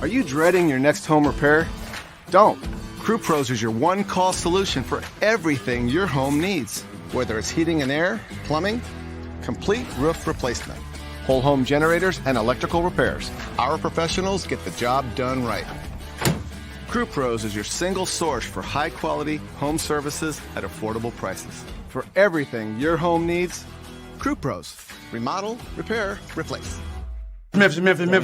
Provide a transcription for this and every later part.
Are you dreading your next home repair? Don't. Crew Pros is your one-call solution for everything your home needs. Whether it's heating and air, plumbing, complete roof replacement, whole home generators, and electrical repairs. Our professionals get the job done right. Crew Pros is your single source for high-quality home services at affordable prices. For everything your home needs, Crew Pros. Remodel, repair, replace. Memphis. Nothing but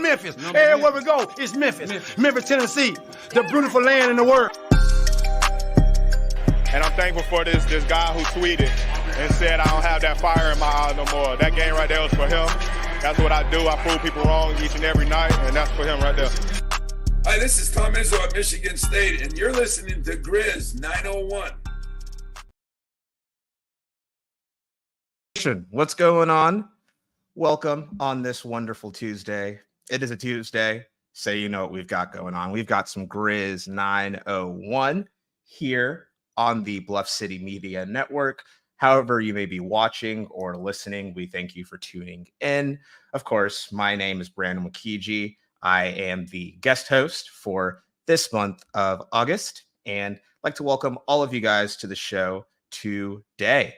Memphis. Everywhere we go, it's Memphis. Memphis, Tennessee, the beautiful land in the world. And I'm thankful for this guy who tweeted and said I don't have that fire in my eye no more. That game right there was for him. That's what I do. I prove people wrong each and every night, and that's for him right there. Hi, this is Tom Izzo at Michigan State, and you're listening to Grizz 901. What's going on? Welcome on this wonderful Tuesday. It is a Tuesday, so you know what we've got going on. We've got some Grizz 901 here on the Bluff City Media Network. However you may be watching or listening, we thank you for tuning in. Of course, my name is Brandon Wakiji. I am the guest host for this month of August, and I'd like to welcome all of you guys to the show today.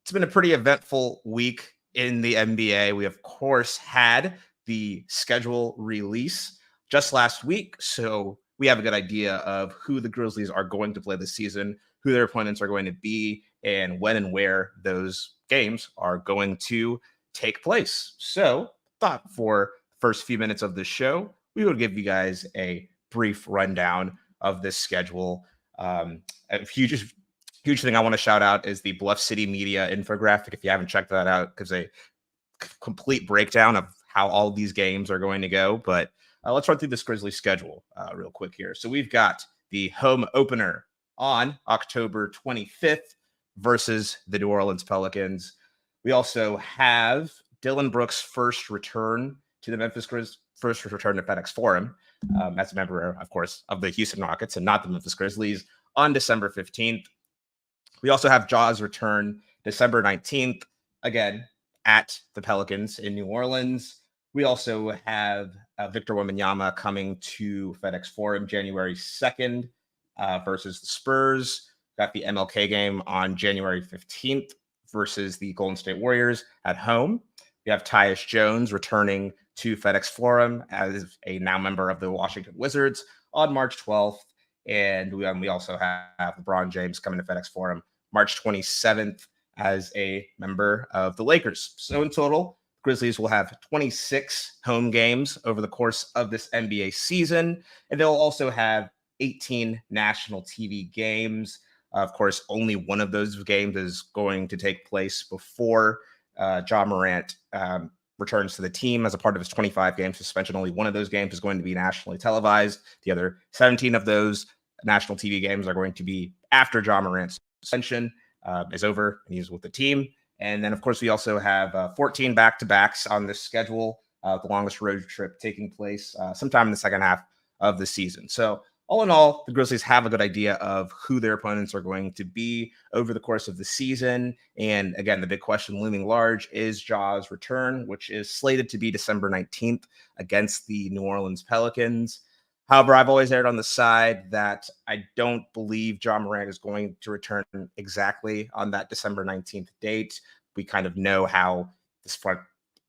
It's been a pretty eventful week in the NBA. We, of course, had the schedule release just last week, so we have a good idea of who the Grizzlies are going to play this season, who their opponents are going to be, and when and where those games are going to take place. So, thought for the first few minutes of the show, we would give you guys a brief rundown of this schedule. A huge thing I want to shout out is the Bluff City Media infographic. If you haven't checked that out, because a complete breakdown of how all these games are going to go. But let's run through this Grizzlies schedule real quick here. So we've got the home opener on October 25th versus the New Orleans Pelicans. We also have Dylan Brooks' first return to the Memphis Grizzlies, first return to FedEx Forum as a member, of course, of the Houston Rockets and not the Memphis Grizzlies on December 15th. We also have Jaws return December 19th, again, at the Pelicans in New Orleans. We also have Victor Wembanyama coming to FedEx Forum January 2nd versus the Spurs. Got the MLK game on January 15th versus the Golden State Warriors at home. We have Tyus Jones returning to FedEx Forum as a now member of the Washington Wizards on March 12th. And we also have LeBron James coming to FedEx Forum March 27th as a member of the Lakers. So in total, Grizzlies will have 26 home games over the course of this NBA season. And they'll also have 18 national TV games. Of course, only one of those games is going to take place before Ja Morant returns to the team as a part of his 25-game suspension. Only one of those games is going to be nationally televised. The other 17 of those national TV games are going to be after Ja Morant's suspension is over and he's with the team. And then, of course, we also have 14 back-to-backs on this schedule, the longest road trip taking place sometime in the second half of the season. So all in all, the Grizzlies have a good idea of who their opponents are going to be over the course of the season. And again, the big question looming large is Ja's return, which is slated to be December 19th against the New Orleans Pelicans. However, I've always erred on the side that I don't believe Ja Morant is going to return exactly on that December 19th date. We kind of know how this front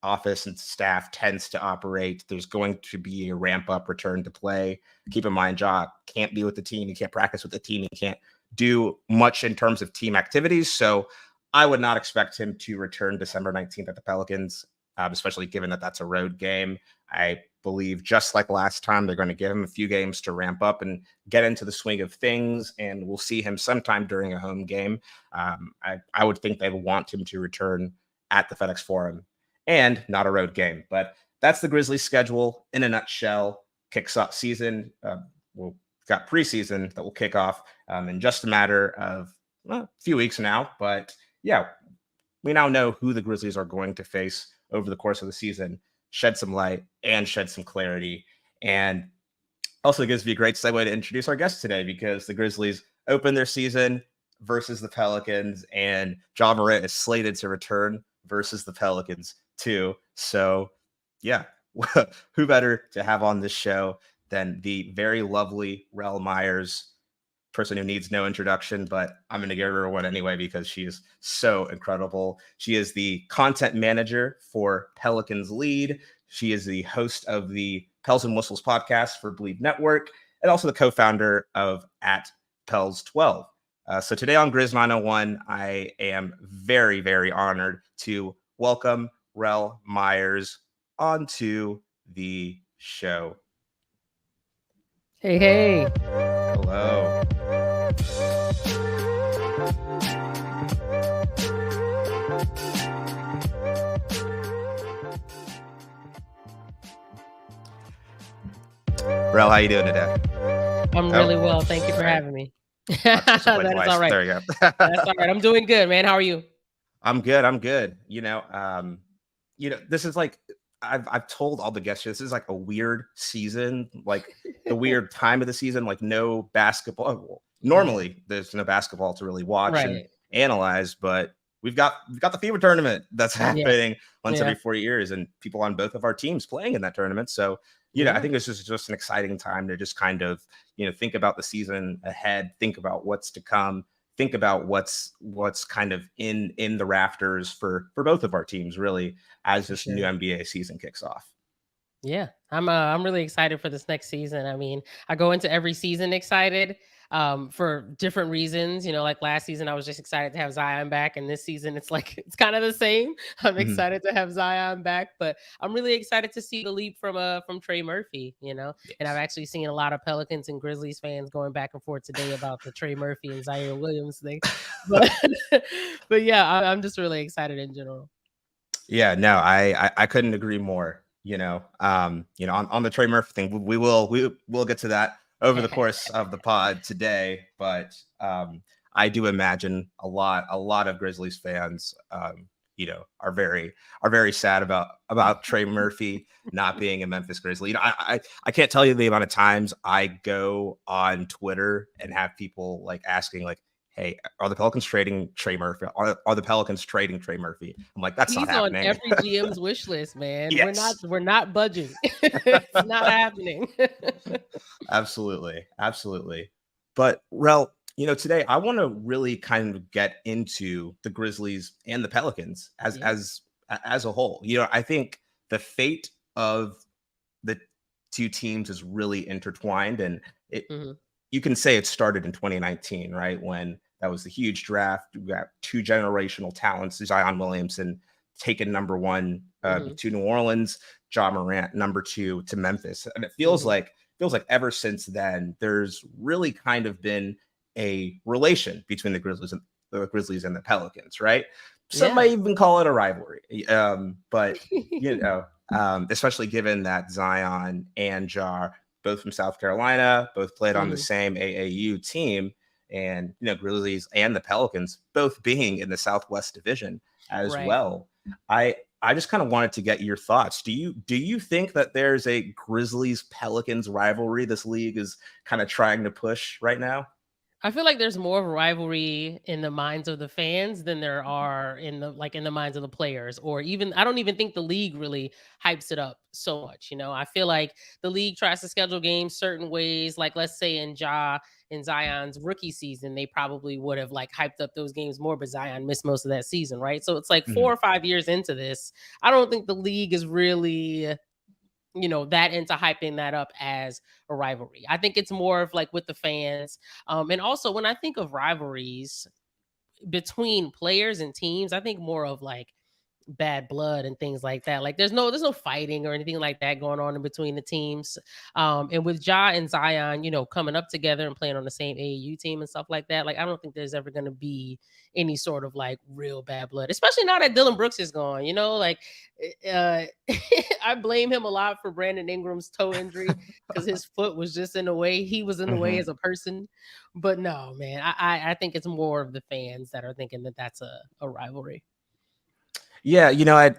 office and staff tends to operate. There's going to be a ramp-up return to play. Keep in mind, Ja can't be with the team. He can't practice with the team. He can't do much in terms of team activities. So I would not expect him to return December 19th at the Pelicans, especially given that that's a road game. I believe just like last time, they're going to give him a few games to ramp up and get into the swing of things, and we'll see him sometime during a home game. I would think they want him to return at the FedEx Forum and not a road game. But that's the Grizzlies schedule in a nutshell. Kicks off season. We've got preseason that will kick off in just a matter of a few weeks now. But yeah, we now know who the Grizzlies are going to face over the course of the season. Shed some light and shed some clarity. And also gives me a great segue to introduce our guest today, because the Grizzlies open their season versus the Pelicans, and Ja Morant is slated to return versus the Pelicans too. So yeah, who better to have on this show than the very lovely Rel Myers, person who needs no introduction, but I'm going to give her one anyway because she is so incredible. She is the content manager for Pelicans Lead. She is the host of the Pels and Whistles podcast for Believe Network, and also the co-founder of @Pels12. So today on Grizz 901, I am very, very honored to welcome Rel Myers onto the show. Hey. Hello. Rel, how you doing today? I'm really well. Thank you for having me. That is all right. There you go. That's all right. I'm doing good, man. How are you? I'm good. This is like I've told all the guests this is like a weird season, like the weird time of the season, like no basketball. Well, normally there's no basketball to really watch and analyze, but we've got the FIBA tournament that's happening once every 4 years, and people on both of our teams playing in that tournament. So I think this is just an exciting time to just kind of think about the season ahead, think about what's to come, think about what's kind of in the rafters for both of our teams, really, as this new NBA season kicks off. Yeah, I'm really excited for this next season. I mean, I go into every season excited for different reasons. Like last season, I was just excited to have Zion back, and this season, it's kind of the same. I'm excited to have Zion back, but I'm really excited to see the leap from Trey Murphy. And I've actually seen a lot of Pelicans and Grizzlies fans going back and forth today about the Trey Murphy and Zaire Williams thing. But yeah, I'm just really excited in general. Yeah, no, I couldn't agree more. On the Trey Murphy thing, we'll get to that over the course of the pod today, but I do imagine a lot of Grizzlies fans, are very sad about Trey Murphy not being a Memphis Grizzly. I can't tell you the amount of times I go on Twitter and have people like asking like, hey, are the Pelicans trading Trey Murphy? Are the Pelicans trading Trey Murphy? I'm like, that's not happening. He's on every GM's wish list, man. Yes. We're not budging. It's not happening. Absolutely. But Rel, today I want to really kind of get into the Grizzlies and the Pelicans as a whole. I think the fate of the two teams is really intertwined, and you can say it started in 2019, right? When that was the huge draft. We got two generational talents, Zion Williamson taken number one to New Orleans, Ja Morant number two to Memphis. And it feels like ever since then, there's really kind of been a relation between the Grizzlies and the Pelicans, right? Some might even call it a rivalry. But especially given that Zion and Ja, both from South Carolina, both played on the same AAU team, and Grizzlies and the Pelicans both being in the Southwest Division as well. I just kind of wanted to get your thoughts. Do you think that there's a Grizzlies Pelicans rivalry this league is kind of trying to push right now? I feel like there's more of a rivalry in the minds of the fans than there are in the minds of the players, or even I don't even think the league really hypes it up so much. I feel like the league tries to schedule games certain ways. Like let's say in Zion's rookie season, they probably would have like hyped up those games more, but Zion missed most of that season, right? So it's like 4 or 5 years into this. I don't think the league is really that into hyping that up as a rivalry. I think it's more of like with the fans. And also when I think of rivalries between players and teams, I think more of like bad blood and things like that. Like there's no fighting or anything like that going on in between the teams. And with Ja and Zion, coming up together and playing on the same AAU team and stuff like that, like I don't think there's ever going to be any sort of like real bad blood, especially now that Dylan Brooks is gone. I blame him a lot for Brandon Ingram's toe injury because his foot was just in the way. He was in the way as a person. But no, man, I think it's more of the fans that are thinking that that's a rivalry. Yeah,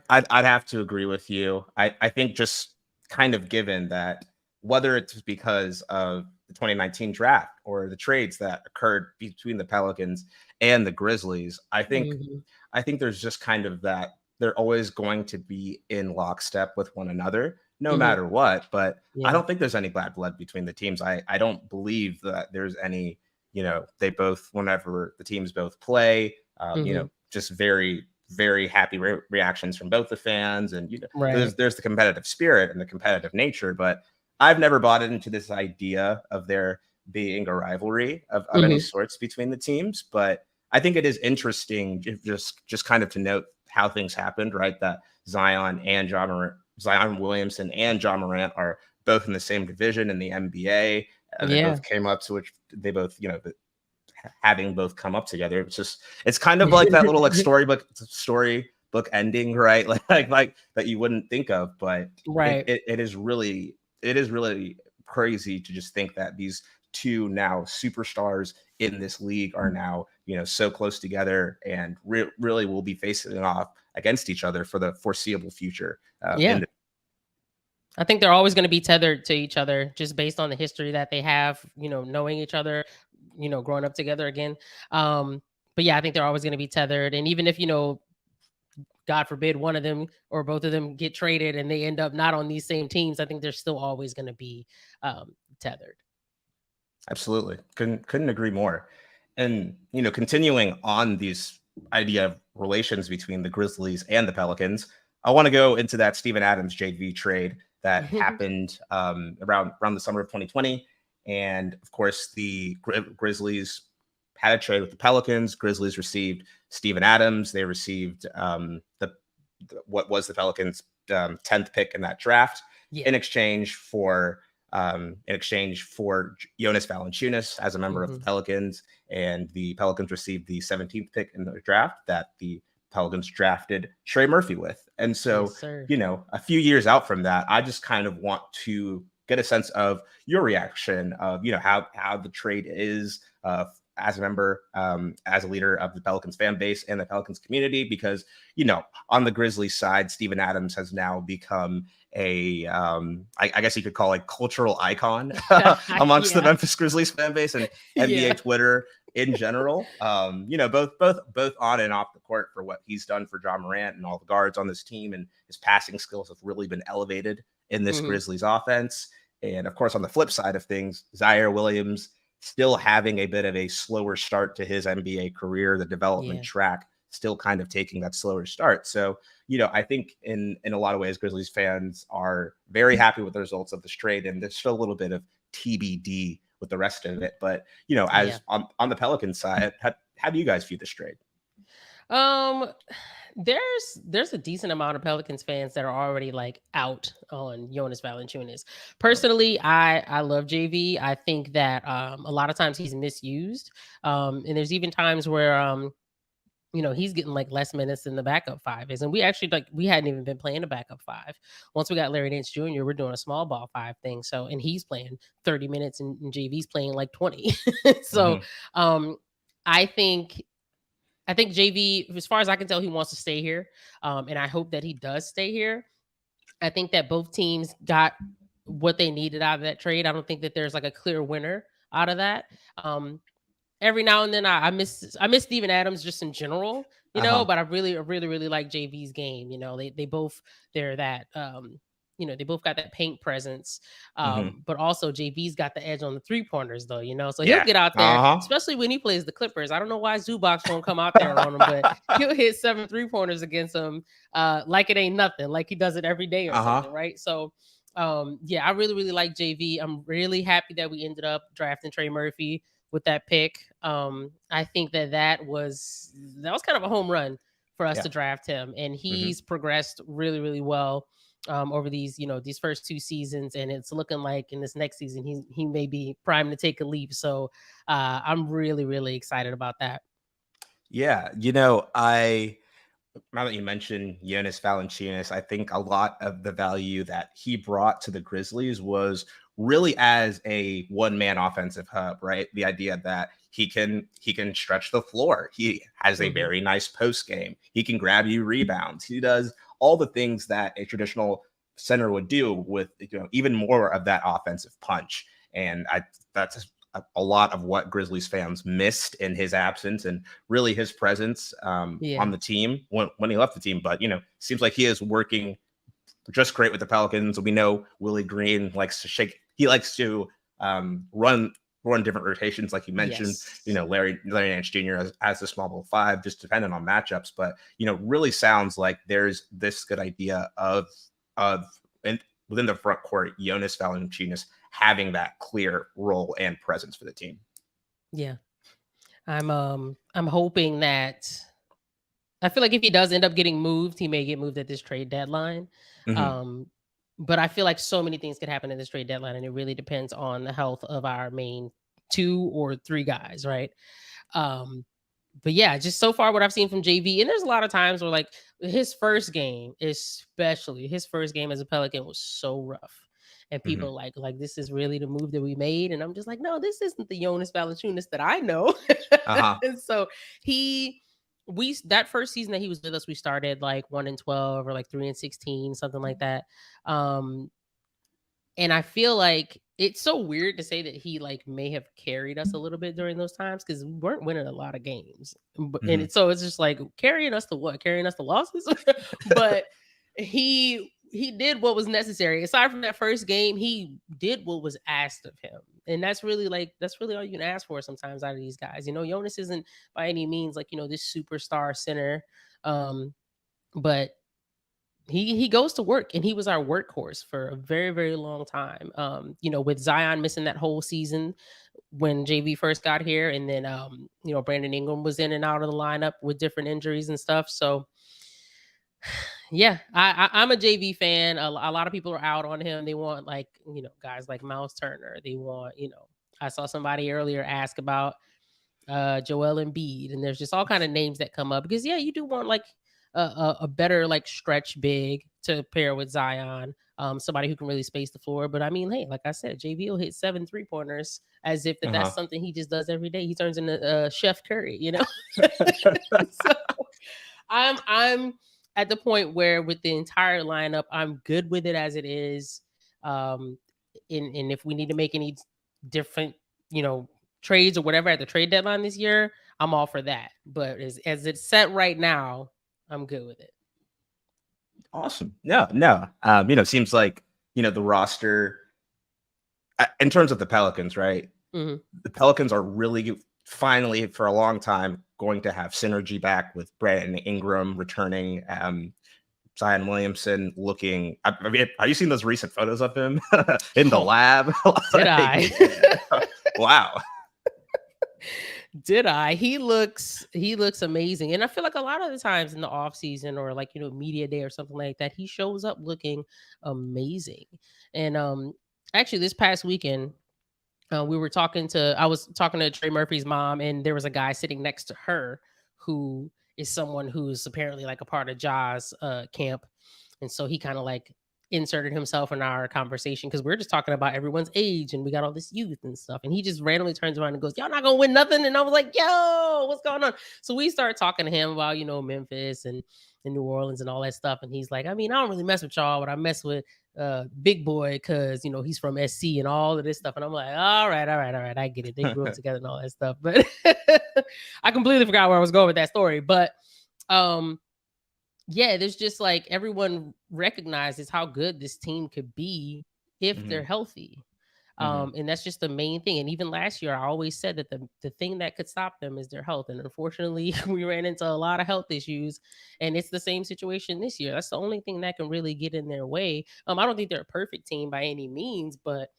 I'd have to agree with you. I think just kind of given that whether it's because of the 2019 draft or the trades that occurred between the Pelicans and the Grizzlies, I think there's just kind of that they're always going to be in lockstep with one another, no Mhm. matter what. But I Yeah. don't think there's any bad blood between the teams. I don't believe that there's any, they both, whenever the teams both play, Mhm. just very, very happy reactions from both the fans. And, Right. there's the competitive spirit and the competitive nature. But I've never bought into this idea of there being a rivalry of any Mhm. sorts between the teams. But I think it is interesting just kind of to note how things happened, right? That Zion Williamson and John Morant are both in the same division in the NBA. They Yeah. both came up to which they both, having both come up together. It's kind of like that little like storybook ending, right? Like that you wouldn't think of, but Right. it is really crazy to just think that these two now superstars in this league are now, so close together and really will be facing off against each other for the foreseeable future. Yeah. I think they're always going to be tethered to each other just based on the history that they have, knowing each other, growing up together again. But yeah, I think they're always going to be tethered. And even if, God forbid, one of them or both of them get traded and they end up not on these same teams, I think they're still always going to be tethered. Absolutely. Couldn't agree more. And, continuing on these idea of relations between the Grizzlies and the Pelicans, I want to go into that Steven Adams JV trade that happened around the summer of 2020. And of course, the Grizzlies had a trade with the Pelicans. Grizzlies received Steven Adams. They received what was the Pelicans' 10th pick in that draft in exchange for Jonas Valanciunas as a member of the Pelicans. And the Pelicans received the 17th pick in the draft that the Pelicans drafted Trey Murphy with. And so, Yes, a few years out from that, I just kind of want to get a sense of your reaction of, how the trade is as a member, as a leader of the Pelicans fan base and the Pelicans community, because, on the Grizzlies side, Steven Adams has now become I guess you could call a cultural icon amongst the Memphis Grizzlies fan base and NBA Twitter in general. Both on and off the court for what he's done for John Morant and all the guards on this team, and his passing skills have really been elevated in this Grizzlies offense. And of course, on the flip side of things, Zion Williams still having a bit of a slower start to his NBA career, the development track still kind of taking that slower start. So, I think in a lot of ways, Grizzlies fans are very happy with the results of this trade, and there's still a little bit of TBD with the rest of it. But, as on the Pelicans side, how do you guys view this trade? There's a decent amount of Pelicans fans that are already like out on Jonas Valanciunas. Personally, I love JV. I think that a lot of times he's misused. And there's even times where he's getting like less minutes than the backup five is. And we hadn't even been playing a backup five. Once we got Larry Nance Jr., we're doing a small ball five thing. So, and he's playing 30 minutes and JV's playing like 20. So, I think JV, as far as I can tell, he wants to stay here. And I hope that he does stay here. I think that both teams got what they needed out of that trade. I don't think that there's like a clear winner out of that. Every now and then I miss Steven Adams just in general, but I really like JV's game. They're that, they both got that paint presence. But also JV's got the edge on the 3-pointers though, so he'll get out there, especially when he plays the Clippers. I don't know why Zubac won't come out there on him, but he'll hit 7 3-pointers against them like it ain't nothing, like he does it every day or something, right? So I really like JV. I'm really happy that we ended up drafting Trey Murphy with that pick. I think that was kind of a home run for us to draft him, and he's progressed really well over these first 2 seasons, and it's looking like in this next season he may be primed to take a leap. So I'm really excited about that. Now that you mentioned Jonas Valanciunas, I think a lot of the value that he brought to the Grizzlies was really as a one-man offensive hub, right? The idea that he can stretch the floor. He has a very nice post game. He can grab you rebounds. He does all the things that a traditional center would do with even more of that offensive punch. And that's a lot of what Grizzlies fans missed in his absence and really his presence on the team when he left the team. But, seems like he is working just great with the Pelicans. We know Willie Green likes to shake. He likes to run different rotations, like you mentioned. Yes. Larry Nance Jr. as the small ball 5, just depending on matchups. But really sounds like there's this good idea of within the front court, Jonas Valanciunas having that clear role and presence for the team. Yeah, I'm hoping that. I feel like if he does end up getting moved, he may get moved at this trade deadline. Mm-hmm. But I feel like so many things could happen in this trade deadline, and it really depends on the health of our main 2 or 3 guys, right? But yeah, just so far what I've seen from JV, and there's a lot of times where like his first game, especially his first game as a Pelican, was so rough. And people like this is really the move that we made. And I'm just like, no, this isn't the Jonas Valanciunas that I know. And so that first season that he was with us, we started like 1-12 or like 3-16, something like that. And I feel like it's so weird to say that he like may have carried us a little bit during those times because we weren't winning a lot of games. And so it's just like carrying us to what? Carrying us to losses? But he did what was necessary. Aside from that first game, he did what was asked of him. And that's really all you can ask for sometimes out of these guys. Jonas isn't by any means like, this superstar center. But he goes to work, and he was our workhorse for a very, very long time. With Zion missing that whole season when JV first got here, and then Brandon Ingram was in and out of the lineup with different injuries and stuff. So yeah, I'm a JV fan. A lot of people are out on him. They want like, guys like Miles Turner. They want, I saw somebody earlier ask about Joel Embiid, and there's just all kind of names that come up because you do want like a better like stretch big to pair with Zion, somebody who can really space the floor. But I mean, hey, like I said, JV will hit 7 3-pointers as if that's something he just does every day. He turns into Chef Curry, So I'm at the point where with the entire lineup, I'm good with it as it is. And if we need to make any different, trades or whatever at the trade deadline this year, I'm all for that. But as it's set right now, I'm good with it. Awesome. No. Seems like, the roster in terms of the Pelicans, right? Mm-hmm. The Pelicans are really finally for a long time going to have synergy back with Brandon Ingram returning, Zion Williamson looking. I mean, have you seen those recent photos of him in the lab? Did I? Wow. Did I? He looks amazing. And I feel like a lot of the times in the off season or like, media day or something like that, he shows up looking amazing. And actually this past weekend, I was talking to Trey Murphy's mom, and there was a guy sitting next to her who is someone who's apparently like a part of Ja's camp. And so he kind of like inserted himself in our conversation because we're just talking about everyone's age and we got all this youth and stuff. And he just randomly turns around and goes, "Y'all not gonna win nothing." And I was like, "Yo, what's going on?" So we started talking to him about, Memphis and New Orleans and all that stuff. And he's like, "I mean, I don't really mess with y'all, but I mess with Big Boy because, he's from SC and all of this stuff." And I'm like, all right. I get it. They grew up together and all that stuff. But I completely forgot where I was going with that story. But yeah, there's just like everyone recognizes how good this team could be if they're healthy. And that's just the main thing. And even last year, I always said that the thing that could stop them is their health. And unfortunately, we ran into a lot of health issues. And it's the same situation this year. That's the only thing that can really get in their way. I don't think they're a perfect team by any means, but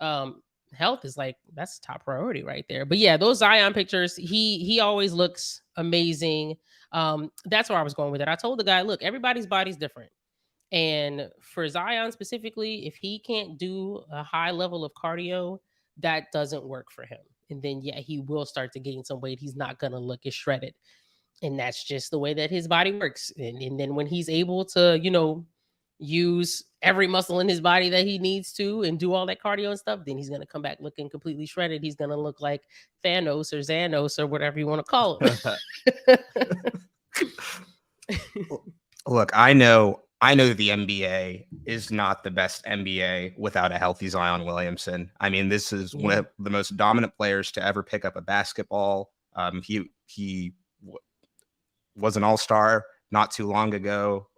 health is like, that's top priority right there. But yeah, those Zion pictures, he always looks amazing. That's where I was going with it. I told the guy, look, everybody's body's different. And for Zion specifically, if he can't do a high level of cardio, that doesn't work for him. And then, yeah, he will start to gain some weight. He's not going to look as shredded. And that's just the way that his body works. And then when he's able to, use every muscle in his body that he needs to and do all that cardio and stuff, then he's going to come back looking completely shredded. He's going to look like Thanos or Xanos or whatever you want to call him. Look, I know I know that the NBA is not the best NBA without a healthy Zion Williamson. I mean, this is one of the most dominant players to ever pick up a basketball. He was an all-star not too long ago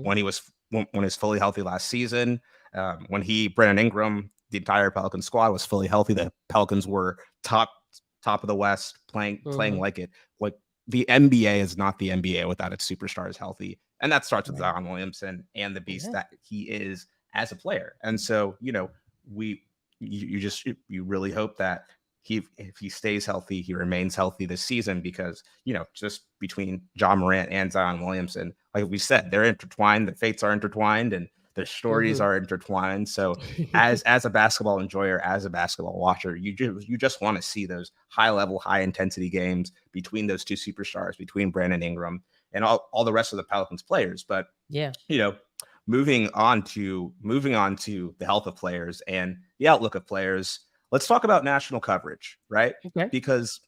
when he was fully healthy last season. When Brandon Ingram, the entire Pelican squad was fully healthy. The Pelicans were top of the West, playing like it. Like the NBA is not the NBA without its superstars healthy, and that starts with Zion Williamson and the beast that he is as a player. And so, you know, you really hope that if he stays healthy, he remains healthy this season, because, you know, just between Ja Morant and Zion Williamson, like we said, they're intertwined. The fates are intertwined, and the stories are intertwined. So as a basketball enjoyer, as a basketball watcher, you just want to see those high level, high intensity games between those two superstars, between Brandon Ingram and all the rest of the Pelicans players. But you know, moving on to the health of players and the outlook of players, let's talk about national coverage, right? Okay. Because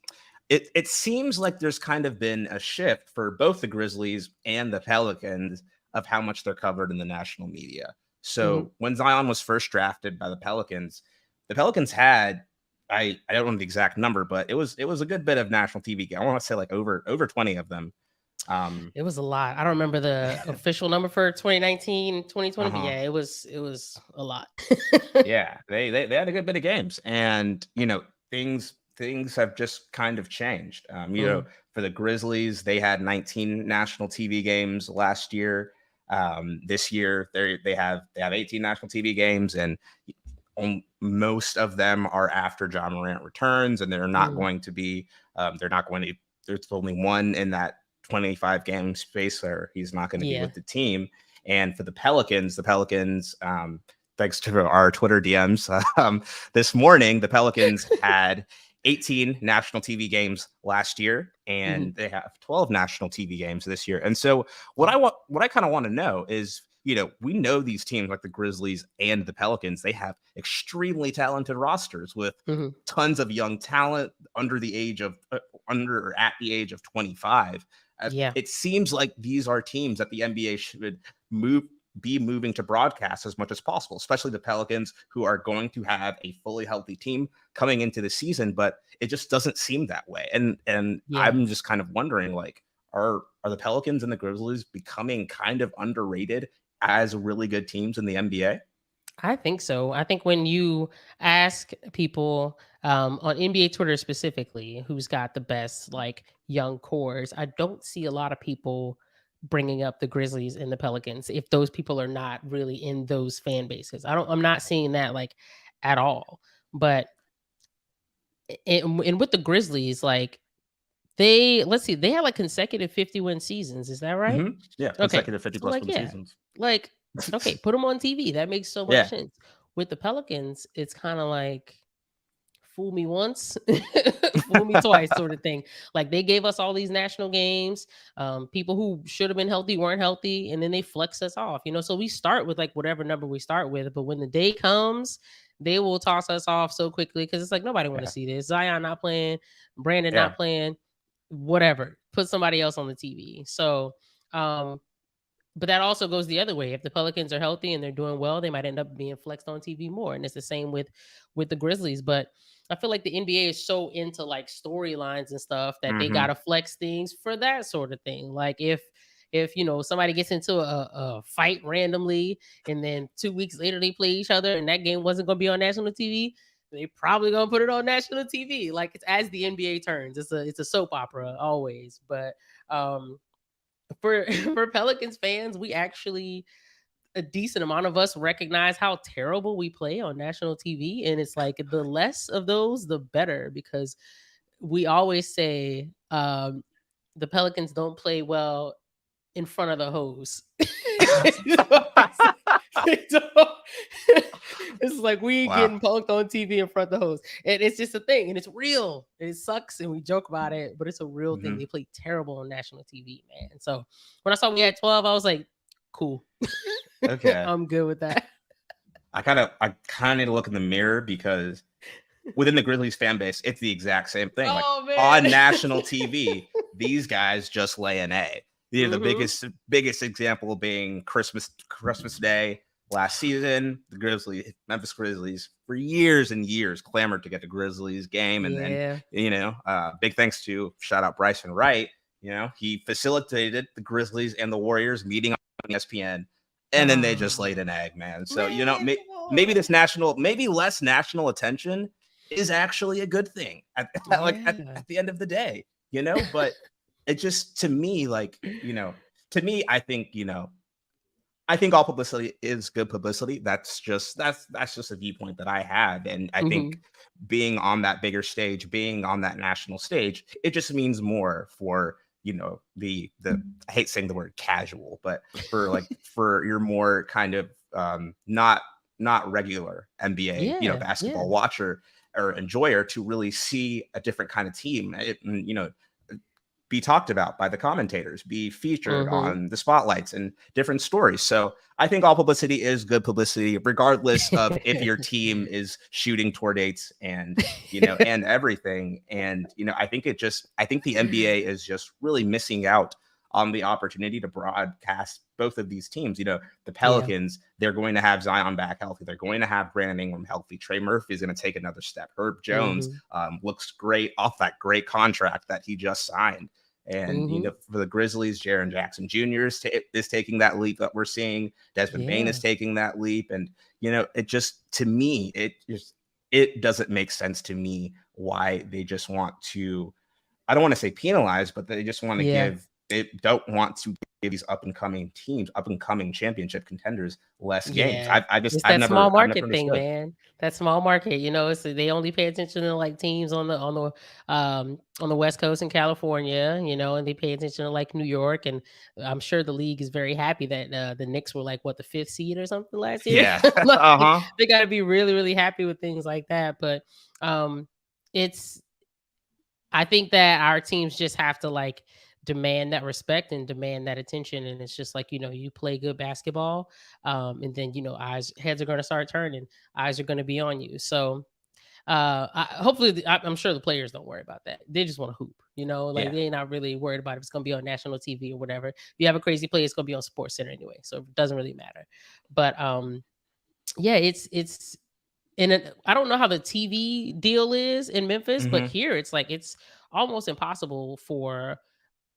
it seems like there's kind of been a shift for both the Grizzlies and the Pelicans of how much they're covered in the national media. So when Zion was first drafted by the Pelicans had, I don't know the exact number, but it was a good bit of national TV. I want to say like over 20 of them. It was a lot. I don't remember the official number for 2019, 2020, but yeah, it was a lot. Yeah, they had a good bit of games, and you know, things have just kind of changed. You know, for the Grizzlies, they had 19 national TV games last year. This year they have 18 national TV games, and most of them are after Ja Morant returns, and they're not going to be. There's only one in that 25 game space where he's not going to be with the team. And for the Pelicans, thanks to our Twitter DMs, this morning, the Pelicans had 18 national TV games last year, and they have 12 national TV games this year. And so what I kind of want to know is, you know, we know these teams like the Grizzlies and the Pelicans, they have extremely talented rosters with tons of young talent at the age of 25. It seems like these are teams that the NBA should be moving to broadcast as much as possible, especially the Pelicans, who are going to have a fully healthy team coming into the season, but it just doesn't seem that way. And I'm just kind of wondering, like, are the Pelicans and the Grizzlies becoming kind of underrated as really good teams in the NBA? I think so. I think when you ask people on NBA Twitter specifically, who's got the best like young cores, I don't see a lot of people bringing up the Grizzlies and the Pelicans if those people are not really in those fan bases. I'm not seeing that like at all. But and with the Grizzlies, like they had like consecutive 50-win seasons. Is that right? Yeah, consecutive 50+ win seasons. Like, okay, put them on TV. That makes so much sense. With the Pelicans, it's kind of like fool me once, fool me twice sort of thing. Like they gave us all these national games. People who should have been healthy weren't healthy, and then they flex us off. You know, so we start with like whatever number we start with, but when the day comes, they will toss us off so quickly because it's like nobody want to see this. Zion not playing, Brandon not playing, whatever. Put somebody else on the TV. So, but that also goes the other way. If the Pelicans are healthy and they're doing well, they might end up being flexed on TV more. And it's the same with the Grizzlies. But I feel like the NBA is so into like storylines and stuff that they got to flex things for that sort of thing. Like if you know, somebody gets into a fight randomly and then 2 weeks later they play each other and that game wasn't going to be on national TV, they probably going to put it on national TV. Like it's as the NBA turns. It's a soap opera always. But for Pelicans fans, we actually, a decent amount of us recognize how terrible we play on national TV. And it's like the less of those, the better, because we always say the Pelicans don't play well in front of the hose. It's like we getting punked on TV in front of the hose. And it's just a thing. And it's real. It sucks. And we joke about it, but it's a real thing. They play terrible on national TV, man. And so when I saw we had 12, I was like, cool. Okay. I'm good with that. I kind of need to look in the mirror because within the Grizzlies fan base, it's the exact same thing. Like on national TV, these guys just lay an A. the biggest example being Christmas Day last season. The Memphis Grizzlies for years and years clamored to get the Grizzlies game. And then, big thanks to shout out Bryson Wright. He facilitated the Grizzlies and the Warriors meeting on ESPN. And then they just laid an egg, man. So, maybe less national attention is actually a good thing at the end of the day, but it just, to me, I think all publicity is good publicity. That's just a viewpoint that I have. And I think being on that bigger stage, being on that national stage, it just means more for, the I hate saying the word casual, but for your more kind of not regular NBA, basketball watcher or enjoyer to really see a different kind of team, be talked about by the commentators, be featured on the spotlights and different stories. So I think all publicity is good publicity, regardless of if your team is shooting toward dates and, and everything. And, I think the NBA is just really missing out on the opportunity to broadcast both of these teams. The Pelicans, they're going to have Zion back healthy. They're going to have Brandon Ingram healthy. Trey Murphy is going to take another step. Herb Jones looks great off that great contract that he just signed. And, for the Grizzlies, Jaren Jackson Jr. is taking that leap that we're seeing. Desmond Bane is taking that leap. And, it just, to me, it doesn't make sense to me why they just want to, I don't want to say penalize, but they just want to they don't want to give these up and coming championship contenders less games. It's that small market thing, man. That small market, they only pay attention to teams on the West Coast in California, and they pay attention to New York. And I'm sure the league is very happy that the Knicks were the 5th seed or something last year. Yeah, They got to be really, really happy with things like that. But I think that our teams just have to demand that respect and demand that attention. And it's just you play good basketball, and then heads are going to start turning, eyes are going to be on you. So hopefully I'm sure the players don't worry about that. They just want to hoop, they're not really worried about if it's going to be on national TV or whatever. If you have a crazy play, it's going to be on Sports Center anyway, so it doesn't really matter. But it's and I don't know how the TV deal is in Memphis, but here it's almost impossible for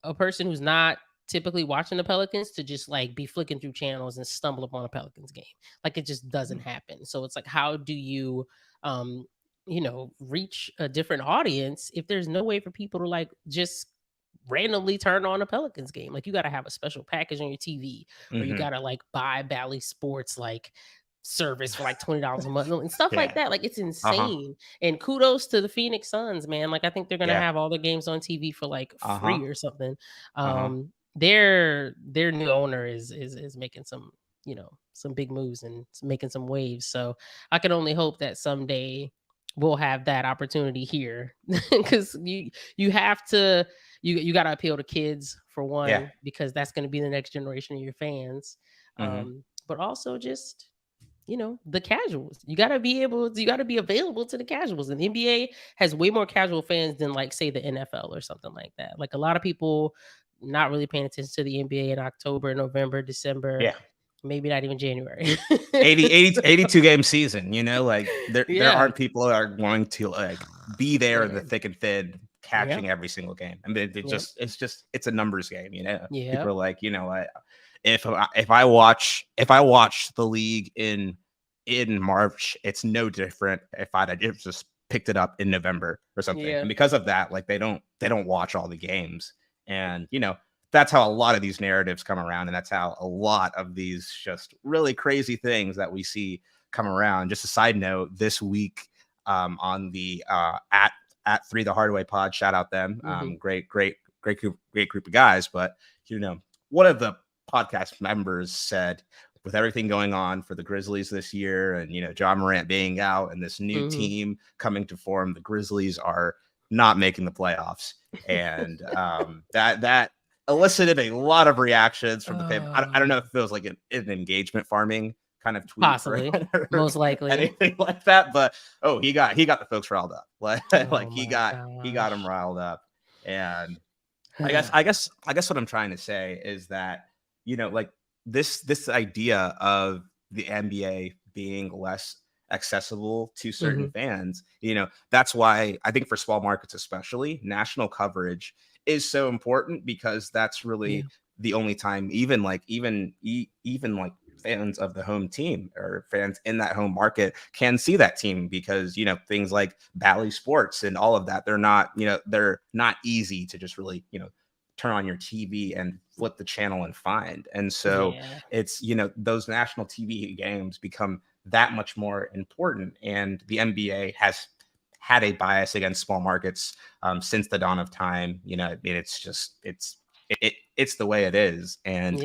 a person who's not typically watching the Pelicans to just be flicking through channels and stumble upon a Pelicans game. It just doesn't happen. So it's how do you, reach a different audience if there's no way for people to just randomly turn on a Pelicans game? You got to have a special package on your TV, or you got to buy Bally Sports service for $20 a month and stuff like that. It's insane. And kudos to the Phoenix Suns, man. I think they're gonna have all the games on TV for free or something. Their new owner is making some some big moves and making some waves. So I can only hope that someday we'll have that opportunity here, because you have to you got to appeal to kids for one, because that's going to be the next generation of your fans. But also just the casuals. You got to be available to the casuals. And the NBA has way more casual fans than say the NFL or something like that. A lot of people not really paying attention to the NBA in October, November, December. Yeah. Maybe not even January. 82 game season, there aren't people that are going to be there in the thick and thin catching every single game. I mean, it's a numbers game, People are if I watch the league in March, it's no different if I just picked it up in November or something. And because of that, they don't watch all the games. And that's how a lot of these narratives come around, and that's how a lot of these just really crazy things that we see come around. Just a side note, this week on the at 3 the Hard Way pod, shout out them, great group of guys. But one of the podcast members said, with everything going on for the Grizzlies this year, and John Morant being out and this new team coming to form, the Grizzlies are not making the playoffs. And that elicited a lot of reactions from the paper. I don't know if it was an engagement farming kind of tweet, possibly, most likely anything like that. But he got the folks riled up. He got them riled up. And I guess what I'm trying to say is that, like this idea of the NBA being less accessible to certain fans, that's why I think for small markets, especially, national coverage is so important, because that's really the only time even fans of the home team or fans in that home market can see that team, because things like Bally Sports and all of that, they're not easy to just really turn on your TV and flip the channel and find. And so it's those national TV games become that much more important, and the NBA has had a bias against small markets since the dawn of time. It's just it's the way it is. And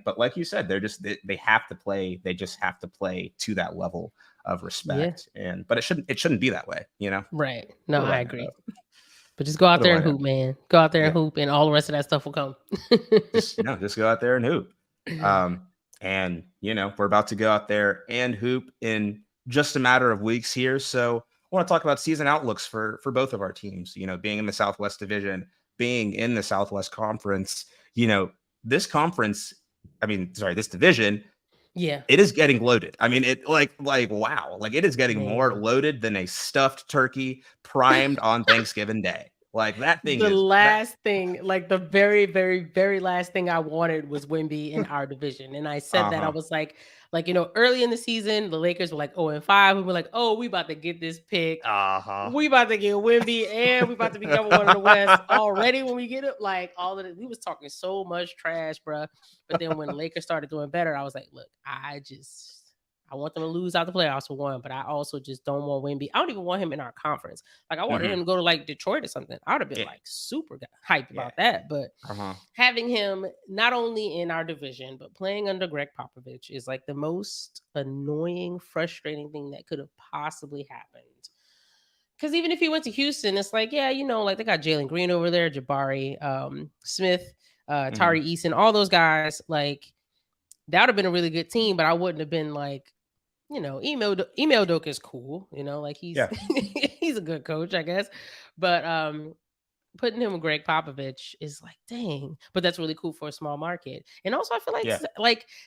but like you said, they have to play, they just have to play to that level of respect. But it shouldn't be that way, Right. No, I agree. But just go out there and hoop, man. Go out there and hoop, and all the rest of that stuff will come. just go out there and hoop. And we're about to go out there and hoop in just a matter of weeks here. So I want to talk about season outlooks for both of our teams. Being in the Southwest Division, being in the Southwest Conference, this division, it is getting loaded. I mean, it wow, it is getting more loaded than a stuffed turkey primed on Thanksgiving Day. That thing. The very, very, very last thing I wanted was Wemby in our division, and I said that I was like, early in the season, the Lakers were 0-5. We were like, oh, we about to get this pick. We about to get Wemby, and we about to be number one in the West already. When we get it, all of it, we was talking so much trash, bro. But then when the Lakers started doing better, I was like, look, I want them to lose out the playoffs for one, but I also just don't want Wemby. I don't even want him in our conference. I wanted him to go to Detroit or something. I would have been super hyped about that. But having him not only in our division, but playing under Greg Popovich is the most annoying, frustrating thing that could have possibly happened. Because even if he went to Houston, it's they got Jalen Green over there, Jabari Smith, Tari Eason, all those guys. That would have been a really good team, but I wouldn't have been Email Doka is cool, he's he's a good coach, I guess. But putting him with Greg Popovich is dang. But that's really cool for a small market. And also I feel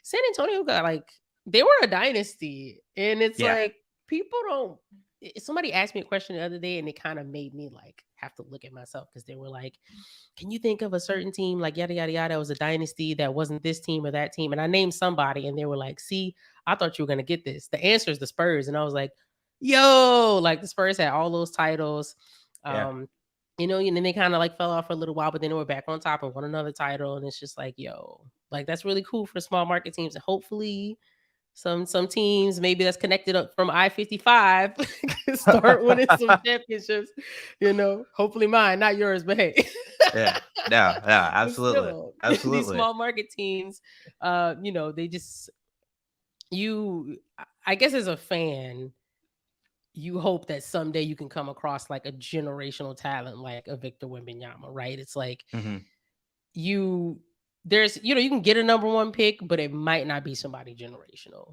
San Antonio got they were a dynasty, and it's people don't. Somebody asked me a question the other day, and it kind of made me have to look at myself, because they were can you think of a certain team yada yada yada was a dynasty that wasn't this team or that team? And I named somebody, and they were see, I thought you were gonna get this. The answer is the Spurs. And I was yo, the Spurs had all those titles. And then they kind of fell off for a little while, but then they were back on top and won another title. And it's just yo, that's really cool for small market teams. And hopefully some teams maybe that's connected up from I-55 can start winning some championships. Hopefully mine, not yours, but hey. Absolutely. These small market teams, they just I guess as a fan, you hope that someday you can come across a generational talent like a Victor Wembanyama, right? It's you can get a number one pick, but it might not be somebody generational.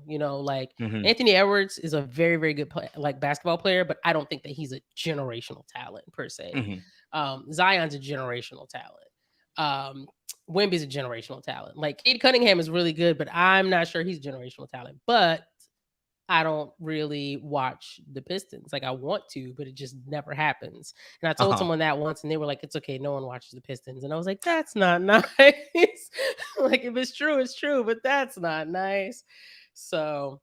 Anthony Edwards is a very, very good basketball player, but I don't think that he's a generational talent per se. Zion's a generational talent. Wemby's a generational talent. Cade Cunningham is really good, but I'm not sure he's a generational talent. But I don't really watch the Pistons. I want to, but it just never happens. And I told someone that once, and they were it's okay, no one watches the Pistons. And I was that's not nice. If it's true, it's true, but that's not nice. So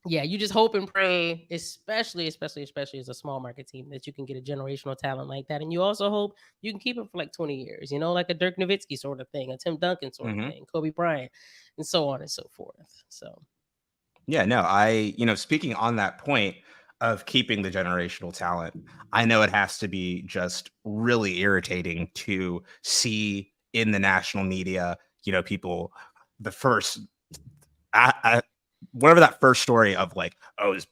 yeah, you just hope and pray, especially as a small market team, that you can get a generational talent like that. And you also hope you can keep him for 20 years, a Dirk Nowitzki sort of thing, a Tim Duncan sort of thing, Kobe Bryant, and so on and so forth. So yeah, no, speaking on that point of keeping the generational talent, I know it has to be just really irritating to see in the national media, people, the first, whatever that first story of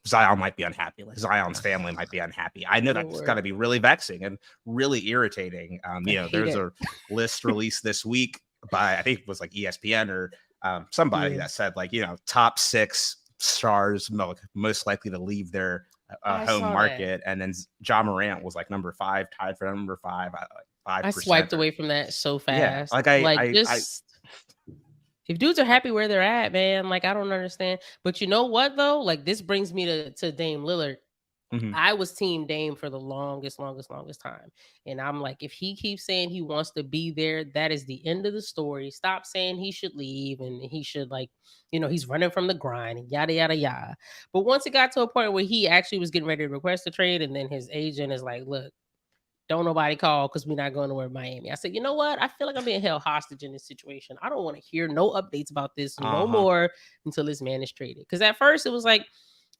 Zion might be unhappy, Zion's family might be unhappy. I know that's got to be really vexing and really irritating. There's a list released this week by, I think it was ESPN or somebody that said top 6 stars most likely to leave their home market, and then Ja Morant was number 5, tied for number 5. 5%. I swiped away from that so Yeah, fast. like If dudes are happy where they're at, man, like I don't understand. But you know what though? Like this brings me to Dame Lillard. Mhm. I was team Dame for the longest time. And I'm like, if he keeps saying he wants to be there, that is the end of the story. Stop saying he should leave and he should like, he's running from the grind and yada, yada, yada. But once it got to a point where he actually was getting ready to request a trade and then his agent is like, look, don't nobody call because we're not going to Miami. I said, you know what? I feel like I'm being held hostage in this situation. I don't want to hear no updates about this no more until this man is traded. Because at first it was like,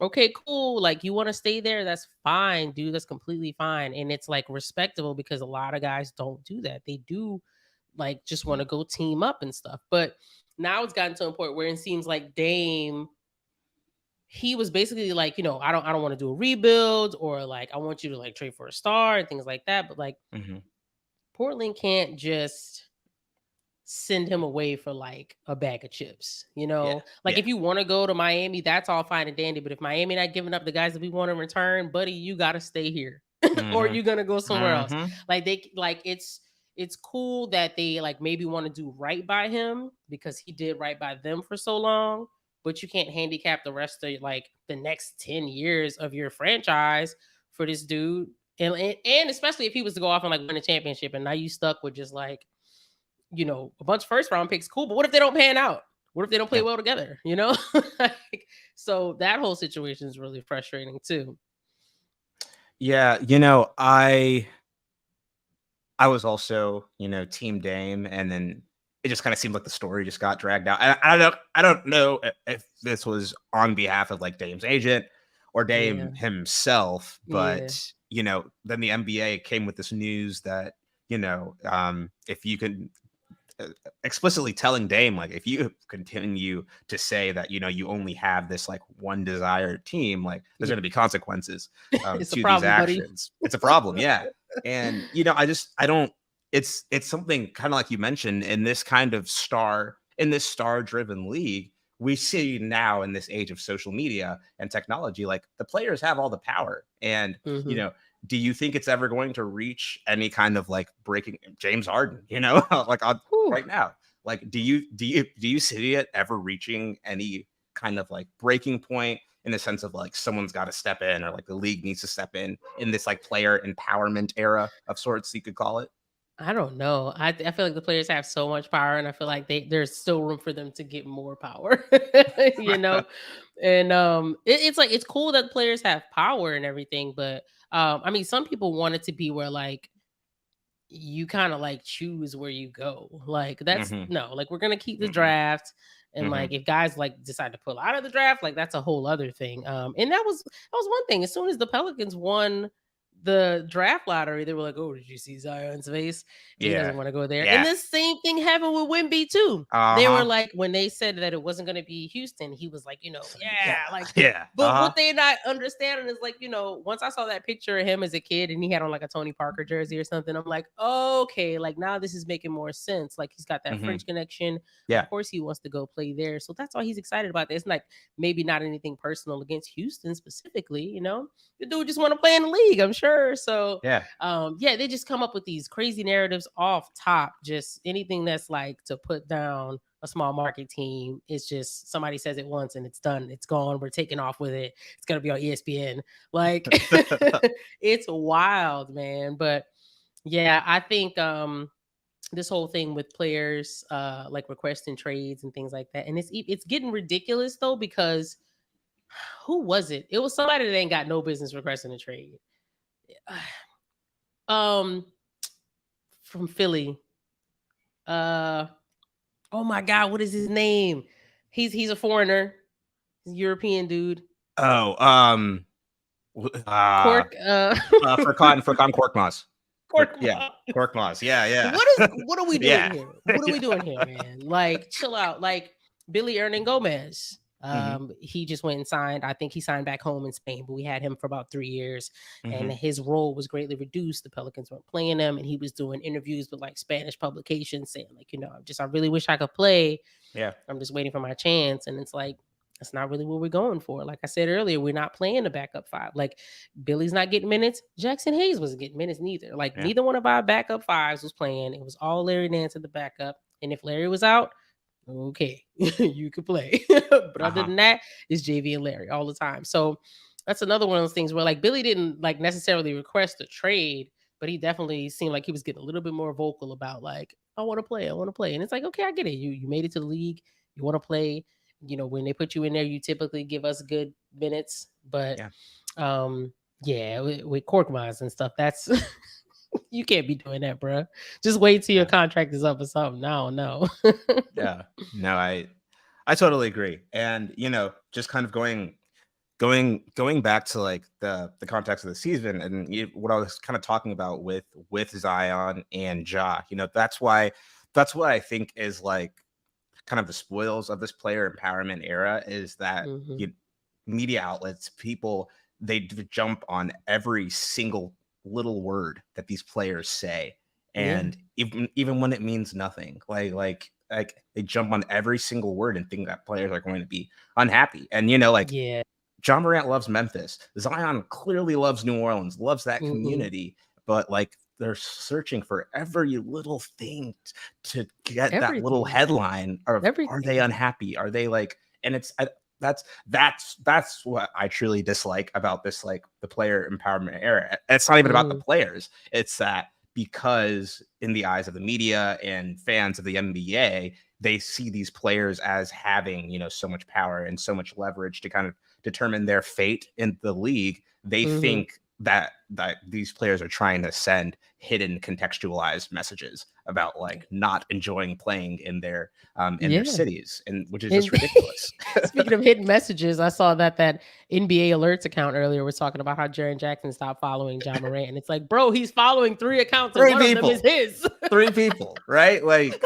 okay, cool. Like you want to stay there. That's fine, dude. That's completely fine. And it's like respectable because a lot of guys don't do that. They do like just want to go team up and stuff. But now it's gotten to a point where it seems like Dame, he was basically like, I don't want to do a rebuild or like, I want you to like trade for a star and things like that. But like Portland can't just send him away for like a bag of chips, like if you want to go to Miami, that's all fine and dandy. But if Miami not giving up the guys that we want in return, buddy, you got to stay here or you're going to go somewhere else. Like it's cool that they like maybe want to do right by him because he did right by them for so long, but you can't handicap the rest of like the next 10 years of your franchise for this dude. And especially if he was to go off and like win a championship and now you stuck with just like, a bunch of first round picks, cool. But what if they don't pan out? What if they don't play well together? So that whole situation is really frustrating too. Yeah, I was also, team Dame, and then it just kind of seemed like the story just got dragged out. I don't know if this was on behalf of like Dame's agent or Dame himself, but then the NBA came with this news that if you can explicitly telling Dame, like, if you continue to say that, you only have this like one desired team, like there's going to be consequences to these actions. Buddy. It's a problem. Yeah. And, I don't, it's something kind of like you mentioned in this kind of star driven league. We see now in this age of social media and technology, like the players have all the power and, do you think it's ever going to reach any kind of like breaking James Harden, like right now? Like, do you see it ever reaching any kind of like breaking point in the sense of like someone's got to step in or like the league needs to step in this like player empowerment era of sorts, you could call it? I don't know. I feel like the players have so much power, and I feel like there's still room for them to get more power, And it's like it's cool that players have power and everything, but I mean, some people want it to be where like you kind of like choose where you go. Like that's no, like we're gonna keep the draft. And like if guys like decide to pull out of the draft, like that's a whole other thing. And that was one thing. As soon as the Pelicans won the draft lottery, they were like, "Oh, did you see Zion's face? He doesn't want to go there." And the same thing happened with Wemby too. They were like, when they said that it wasn't going to be Houston, he was like, But what they not understanding is like, once I saw that picture of him as a kid and he had on like a Tony Parker jersey or something, I'm like, okay, like now this is making more sense. Like he's got that French connection. Yeah, of course he wants to go play there, so that's why he's excited about this. It's like maybe not anything personal against Houston specifically. The dude just want to play in the league, I'm sure. So they just come up with these crazy narratives off top. Just anything that's like to put down a small market team. It's just somebody says it once and it's done. It's gone. We're taking off with it. It's gonna be on ESPN. Like it's wild, man. But yeah, I think this whole thing with players like requesting trades and things like that, and it's getting ridiculous though, because who was it? It was somebody that ain't got no business requesting a trade. From Philly. Oh my God, what is his name? He's a foreigner. He's a European dude. Oh, Furkan Korkmaz. Korkmaz. Yeah. What are we doing here? What are we doing here, man? Like, chill out. Like Billy Erning Gomez. He just went and signed. I think he signed back home in Spain, but we had him for about 3 years, and his role was greatly reduced. The Pelicans weren't playing him, and he was doing interviews with like Spanish publications saying like, I really wish I could play. Yeah, I'm just waiting for my chance. And it's like, that's not really what we're going for. Like I said earlier, we're not playing the backup five. Like Billy's not getting minutes. Jackson Hayes wasn't getting minutes neither. Like neither one of our backup fives was playing. It was all Larry Nance at the backup. And if Larry was out, okay, you could play. But other than that, it's JV and Larry all the time. So that's another one of those things where like Billy didn't like necessarily request a trade, but he definitely seemed like he was getting a little bit more vocal about like, I want to play. And it's like, okay, I get it. You made it to the league. You want to play. You know, when they put you in there, you typically give us good minutes. But with Korkmaz and stuff, that's you can't be doing that, bro. Just wait till your contract is up or something. I don't know. No, I totally agree. And you know, just kind of going back to like the context of the season and what I was kind of talking about with Zion and Ja, you know, that's what I think is like kind of the spoils of this player empowerment era is that media outlets, people, they jump on every single little word that these players say, and even when it means nothing, like they jump on every single word and think that players are going to be unhappy. And you know, like John Morant loves Memphis, Zion clearly loves New Orleans, loves that community, but like they're searching for every little thing to get that little headline. Are they unhappy? Are they like? And it's that's what I truly dislike about this, like the player empowerment era. It's not even about the players. It's that because in the eyes of the media and fans of the NBA, they see these players as having, you know, so much power and so much leverage to kind of determine their fate in the league. They think that these players are trying to send hidden contextualized messages about like not enjoying playing in their cities, and which is just ridiculous. Speaking of hidden messages, I saw that NBA alerts account earlier was talking about how Jaren Jackson stopped following John Morant, and it's like, bro, he's following 3 accounts and one of them is his. 3 people, right? Like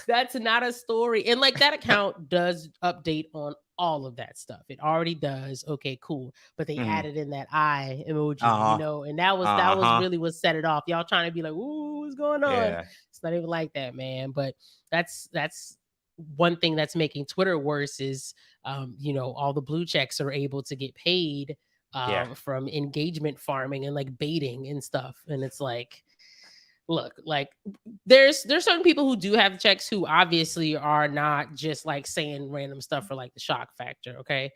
that's not a story. And like that account does update on all of that stuff. It already does. Okay, cool. But they added in that eye emoji, you know, and that was really what set it off. Y'all trying to be like, ooh, what's going on? Yeah. It's not even like that, man. But that's one thing that's making Twitter worse is, you know, all the blue checks are able to get paid from engagement farming and like baiting and stuff. And it's like, look, like there's certain people who do have checks who obviously are not just like saying random stuff for like the shock factor. Okay.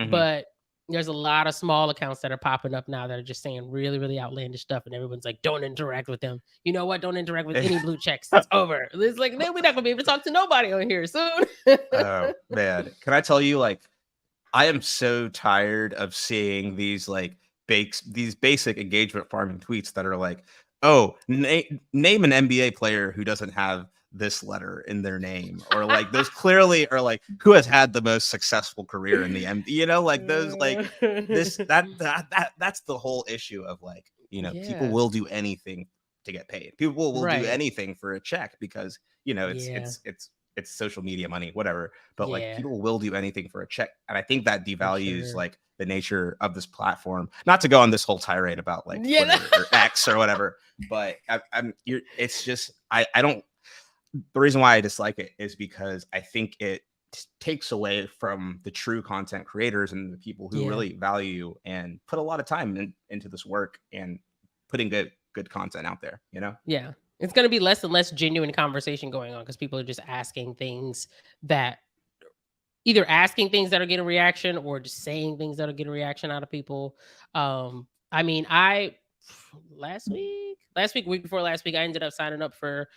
But there's a lot of small accounts that are popping up now that are just saying really, really outlandish stuff. And everyone's like, don't interact with them. You know what? Don't interact with any blue checks. It's over. It's like, then we're not gonna be able to talk to nobody on here soon. Oh man. Can I tell you, like, I am so tired of seeing these like these basic engagement farming tweets that are like, oh, name an NBA player who doesn't have this letter in their name, or like those clearly are like who has had the most successful career in the NBA, you know, like those like this that's the whole issue of like, you know, people will do anything to get paid. People will do anything for a check because, you know, it's social media money, whatever. But like people will do anything for a check, and I think that devalues like the nature of this platform. Not to go on this whole tirade about like Twitter or X or whatever, but it's just I don't. The reason why I dislike it is because I think it takes away from the true content creators and the people who really value and put a lot of time into this work and putting good content out there, you know? Yeah. It's going to be less and less genuine conversation going on because people are just asking things that either asking things that are getting a reaction or just saying things that are getting a reaction out of people. I mean, last week, before last week, I ended up signing up for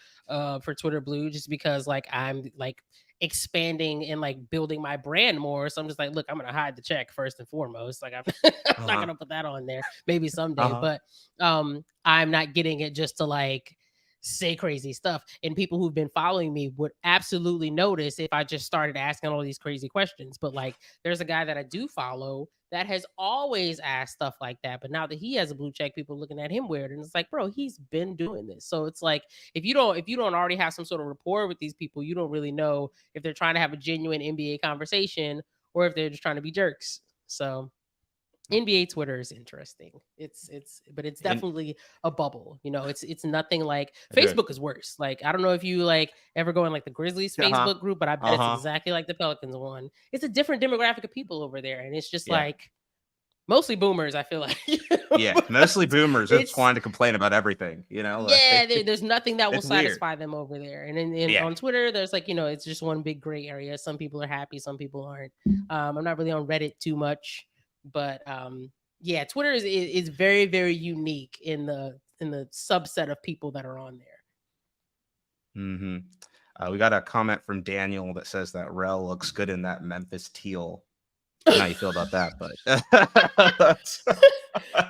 Twitter Blue just because like I'm like expanding and like building my brand more. So I'm just like, look, I'm gonna hide the check first and foremost. Like I'm not gonna put that on there. Maybe someday, but I'm not getting it just to like say crazy stuff. And people who've been following me would absolutely notice if I just started asking all these crazy questions. But like there's a guy that I do follow that has always asked stuff like that. But now that he has a blue check, people are looking at him weird. And it's like, bro, he's been doing this. So it's like, if you don't already have some sort of rapport with these people, you don't really know if they're trying to have a genuine NBA conversation or if they're just trying to be jerks. So NBA Twitter is interesting. But it's definitely a bubble. You know, it's nothing like Facebook is worse. Like, I don't know if you like ever go in like the Grizzlies Facebook group, but I bet it's exactly like the Pelicans one. It's a different demographic of people over there, and it's just like mostly boomers. I feel like mostly boomers just wanting to complain about everything. You know, there's nothing that will satisfy them over there. And on Twitter, there's like, you know, it's just one big gray area. Some people are happy, some people aren't. I'm not really on Reddit too much. But Twitter is very, very unique in the subset of people that are on there. We got a comment from Daniel that says that Rel looks good in that Memphis teal. I don't know how you feel about that, but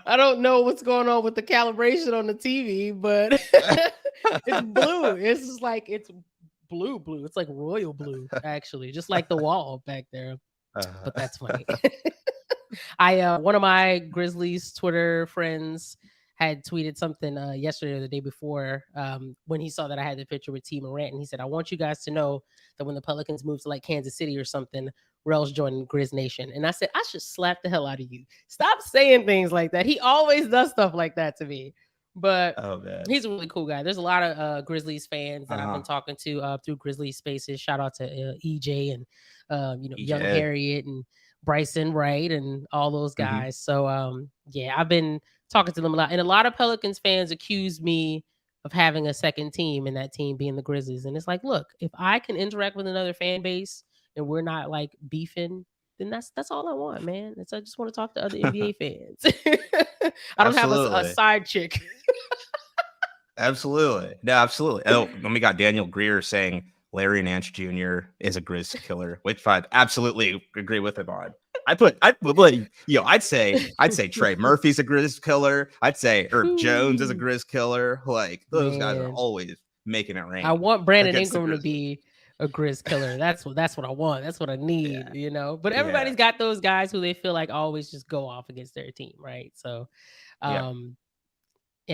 I don't know what's going on with the calibration on the TV, but it's blue. It's just like it's blue. It's like royal blue, actually, just like the wall back there. But that's funny. One of my Grizzlies Twitter friends had tweeted something yesterday or the day before when he saw that I had the picture with T. Morant, and he said, "I want you guys to know that when the Pelicans move to like Kansas City or something, Rel's joining Grizz Nation." And I said, I should slap the hell out of you. Stop saying things like that. He always does stuff like that to me. But he's a really cool guy. There's a lot of Grizzlies fans that I've been talking to through Grizzlies Spaces. Shout out to EJ and Young Harriet and Bryson Wright and all those guys. So I've been talking to them a lot. And a lot of Pelicans fans accuse me of having a second team, and that team being the Grizzlies. And it's like, look, if I can interact with another fan base and we're not like beefing, then that's all I want, man. I just want to talk to other NBA fans. I don't have a side chick. Absolutely. No, absolutely. Oh, and we got Daniel Greer saying Larry Nance Jr. is a Grizz killer, which I absolutely agree with him on. I'd say Trey Murphy's a Grizz killer. I'd say Herb Jones is a Grizz killer. Like, those guys are always making it rain. I want Brandon Ingram to be a Grizz killer. That's what I want. That's what I need, you know. But everybody's got those guys who they feel like always just go off against their team, right? So and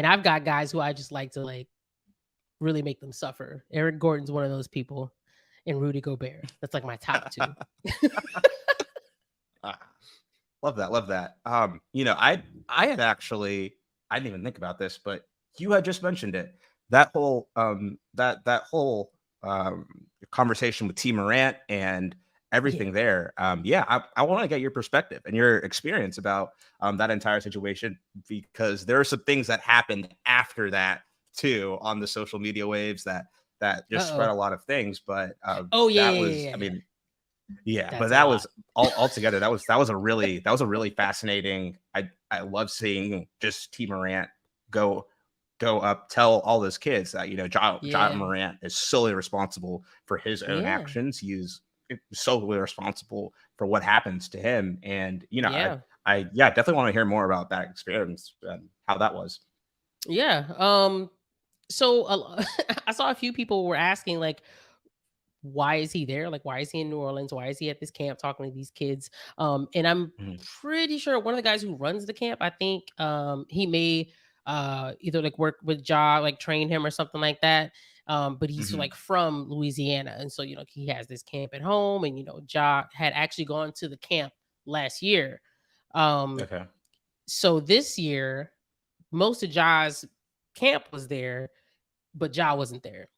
I've got guys who I just like to like really make them suffer. Eric Gordon's one of those people, and Rudy Gobert. That's like my top two. Love that. I didn't even think about this, but you had just mentioned it. That whole conversation with T. Morant and everything there. I want to get your perspective and your experience about that entire situation, because there are some things that happened after that too on the social media waves that just spread a lot of things. But that was altogether that was a really fascinating. I love seeing just T. Morant go up, tell all those kids that John Morant is solely responsible for his own actions. He's solely responsible for what happens to him, and I definitely want to hear more about that experience and how that was. So I saw a few people were asking, like, why is he there? Like, why is he in New Orleans? Why is he at this camp talking to these kids? And I'm pretty sure one of the guys who runs the camp, I think he may either like work with Ja, like train him or something like that. But he's like from Louisiana. And so, he has this camp at home, and, Ja had actually gone to the camp last year. So this year, most of Ja's camp was there, but Ja wasn't there.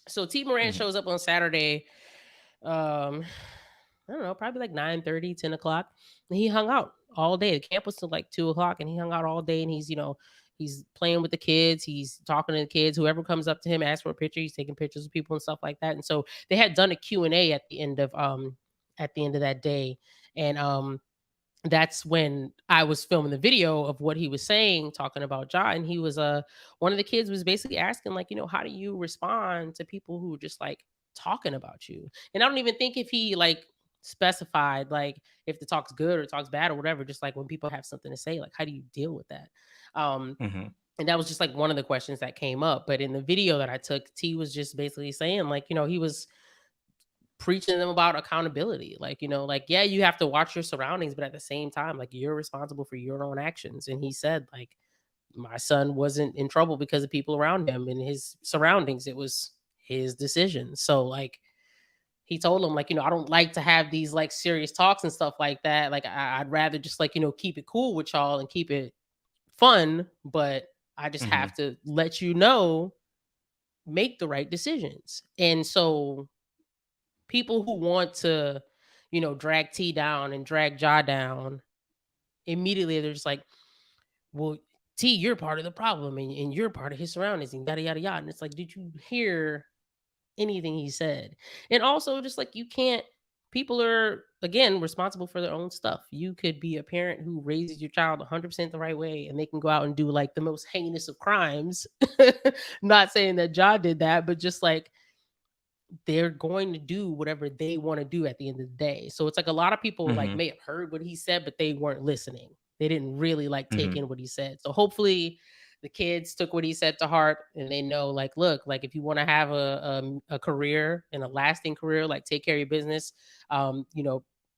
So T. Morant shows up on Saturday, I don't know, probably like 9:30, 10 o'clock. And he hung out all day. The camp was till like 2 o'clock, and he hung out all day, and he's playing with the kids. He's talking to the kids. Whoever comes up to him, asks for a picture. He's taking pictures of people and stuff like that. And so they had done a Q&A at the end of that day. And that's when I was filming the video of what he was saying, talking about Ja. And he was one of the kids was basically asking, like, how do you respond to people who are just like talking about you? And I don't even think if he like specified like if the talk's good or talk's bad or whatever, just like when people have something to say, like, how do you deal with that? And that was just like one of the questions that came up. But in the video that I took, T was just basically saying, like, he was preaching to them about accountability. Like, you have to watch your surroundings, but at the same time, like, you're responsible for your own actions. And he said, like, my son wasn't in trouble because of people around him and his surroundings. It was his decision. So, like, he told him, like, I don't like to have these like serious talks and stuff like that. Like, I'd rather just like, keep it cool with y'all and keep it fun, but I just have to let you know, make the right decisions. And so people who want to, drag T down and drag Ja down, immediately they're just like, well, T, you're part of the problem, and you're part of his surroundings, and yada yada yada. And it's like, did you hear anything he said? And also, just like, people are, again, responsible for their own stuff. You could be a parent who raises your child 100% the right way, and they can go out and do like the most heinous of crimes. Not saying that Ja did that, but just like, they're going to do whatever they want to do at the end of the day. So it's like a lot of people like may have heard what he said, but they weren't listening. They didn't really like take in what he said. So hopefully the kids took what he said to heart, and they know, like, look, like, if you want to have a career and a lasting career, like, take care of your business,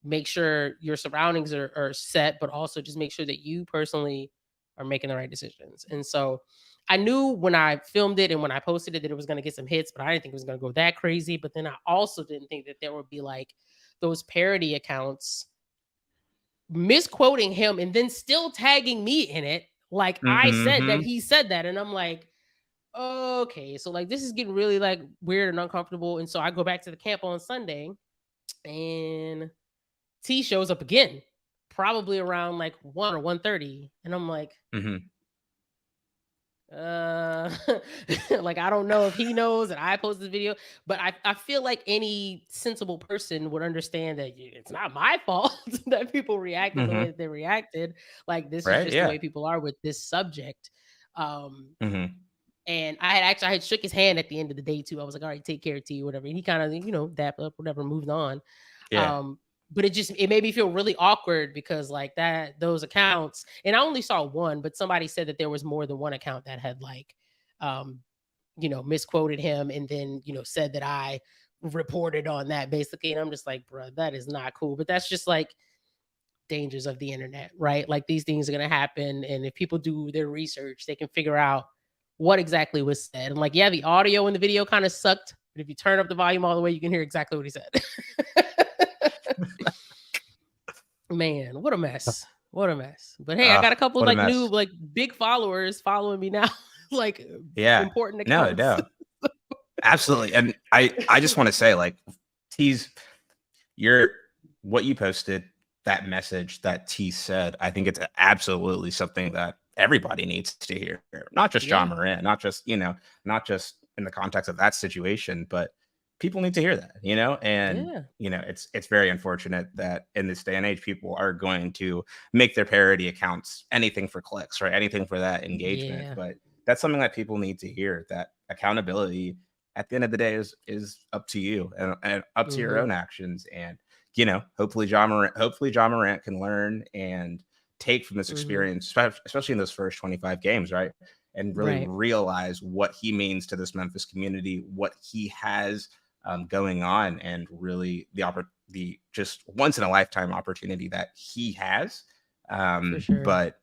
make sure your surroundings are set, but also just make sure that you personally are making the right decisions. And so I knew when I filmed it and when I posted it that it was going to get some hits, but I didn't think it was going to go that crazy. But then I also didn't think that there would be like those parody accounts misquoting him and then still tagging me in it. Like, I said that he said that. And I'm like, okay, so like, this is getting really like weird and uncomfortable. And so I go back to the camp on Sunday, and T shows up again, probably around like 1 or 1:30. And I'm like, like, I don't know if he knows that I posted the video, but I feel like any sensible person would understand that it's not my fault that people reacted the way that they reacted. Like, this is just the way people are with this subject. And I had shook his hand at the end of the day too. I was like, all right, take care, T, whatever. And he kind of, dapped up, whatever, moved on. But it made me feel really awkward because like those accounts, and I only saw one, but somebody said that there was more than one account that had like, misquoted him, and then, said that I reported on that basically. And I'm just like, bro, that is not cool. But that's just like dangers of the internet, right? Like, these things are going to happen. And if people do their research, they can figure out what exactly was said. And like, yeah, the audio in the video kind of sucked, but if you turn up the volume all the way, you can hear exactly what he said. Man, what a mess. What a mess. But hey, I got a couple like new, like big followers following me now. Like, important accounts. No. Absolutely. And I just want to say, like, what you posted, that message that T said, I think it's absolutely something that everybody needs to hear. Not just Ja Morant, not just in the context of that situation, but people need to hear that, and it's very unfortunate that in this day and age, people are going to make their parody accounts anything for clicks, right? Anything for that engagement. But that's something that people need to hear, that accountability at the end of the day is up to you and up to your own actions. And, hopefully Ja Morant can learn and take from this experience, especially in those first 25 games, right? And really realize what he means to this Memphis community, what he has going on, and really the just once in a lifetime opportunity that he has. But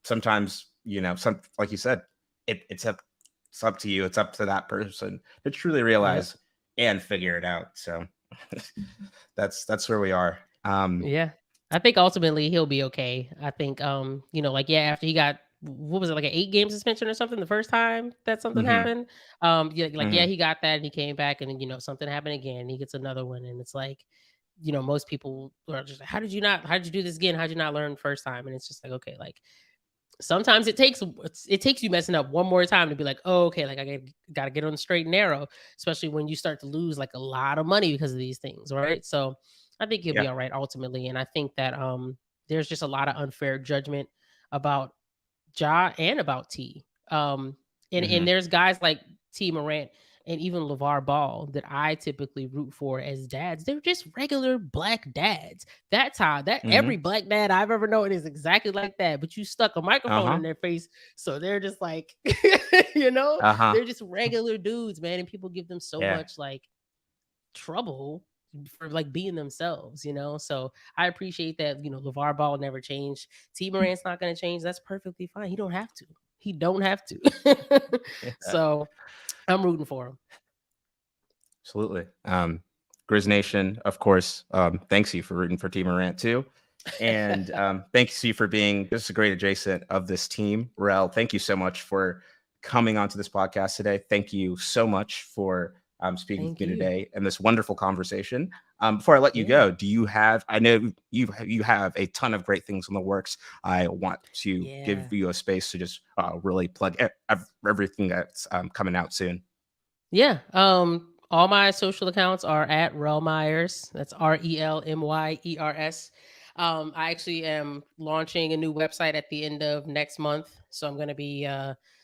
sometimes like you said, it's up to you. It's up to that person to truly realize and figure it out. So that's where we are. I think ultimately he'll be okay. I think after he got, what was it, like an 8-game suspension or something the first time that something happened. He got that, and he came back, and something happened again. He gets another one, and it's like, most people are just like, how did you do this again? How'd you not learn first time? And it's just like, okay, like, sometimes it takes you messing up one more time to be like, oh, okay, like, I gotta get on the straight and narrow, especially when you start to lose like a lot of money because of these things, right? So I think he'll be all right ultimately. And I think that there's just a lot of unfair judgment about Ja and about T. And there's guys like T Morant and even LeVar Ball that I typically root for as dads. They're just regular black dads. That's how every black dad I've ever known is exactly like that. But you stuck a microphone in their face, so they're just like, they're just regular dudes, man. And people give them so much like trouble for like being themselves, So I appreciate that, LeVar Ball never changed. T Morant's not going to change. That's perfectly fine. He don't have to. So I'm rooting for him. Absolutely. Grizz Nation, of course, thanks you for rooting for Team Morant too. And thanks you for being just a great adjacent of this team. Rel, thank you so much for coming onto this podcast today. Thank you so much for speaking with me today and this wonderful conversation. Before I let you go, do you have, I know you have a ton of great things in the works. I want to give you a space to just really plug everything that's coming out soon. Yeah. All my social accounts are at Rel Myers. That's RELMYERS. I actually am launching a new website at the end of next month. So I'm going to be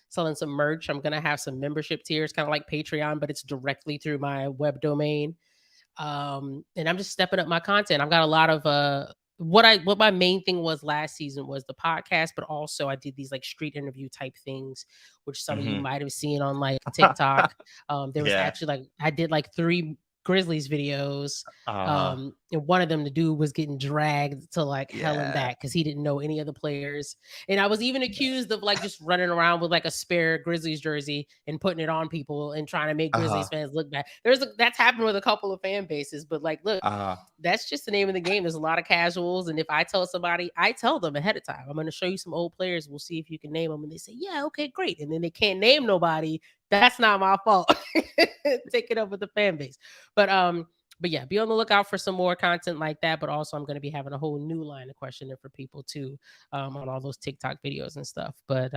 selling some merch. I'm going to have some membership tiers, kind of like Patreon, but it's directly through my web domain. And I'm just stepping up my content. I've got a lot of what my main thing was last season was the podcast, but also I did these like street interview type things, which some of you might have seen on like TikTok. There was actually like I did like 3 Grizzlies videos. And one of them, the dude was getting dragged to like hell and back because he didn't know any of the players. And I was even accused of like just running around with like a spare Grizzlies jersey and putting it on people and trying to make Grizzlies fans look bad. That's happened with a couple of fan bases, but like, look, that's just the name of the game. There's a lot of casuals. And if I tell somebody, I tell them ahead of time, I'm going to show you some old players. We'll see if you can name them. And they say, yeah, okay, great. And then they can't name nobody. That's not my fault. Take it up with the fan base. But yeah, be on the lookout for some more content like that. But also I'm going to be having a whole new line of questioning for people too, on all those TikTok videos and stuff. But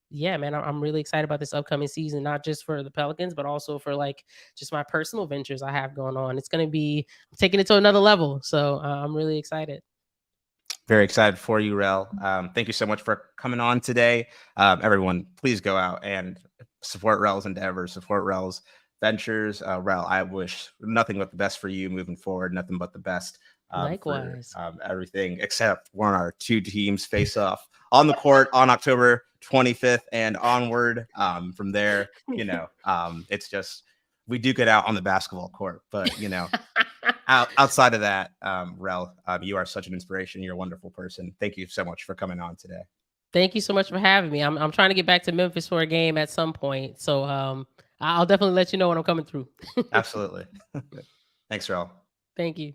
yeah, man, I'm really excited about this upcoming season, not just for the Pelicans, but also for like just my personal ventures I have going on. It's going to be taking it to another level. So I'm really excited. Very excited for you, Rel. Thank you so much for coming on today. Everyone, please go out and support Rel's endeavors, support Rel's ventures. Rel, I wish nothing but the best for you moving forward, nothing but the best. Likewise. For, everything except when our 2 teams face off on the court on October 25th and onward. From there, it's just we duke it out on the basketball court, but outside of that, Rel, you are such an inspiration. You're a wonderful person. Thank you so much for coming on today. Thank you so much for having me. I'm trying to get back to Memphis for a game at some point. So I'll definitely let you know when I'm coming through. Absolutely. Thanks, Rel. Thank you.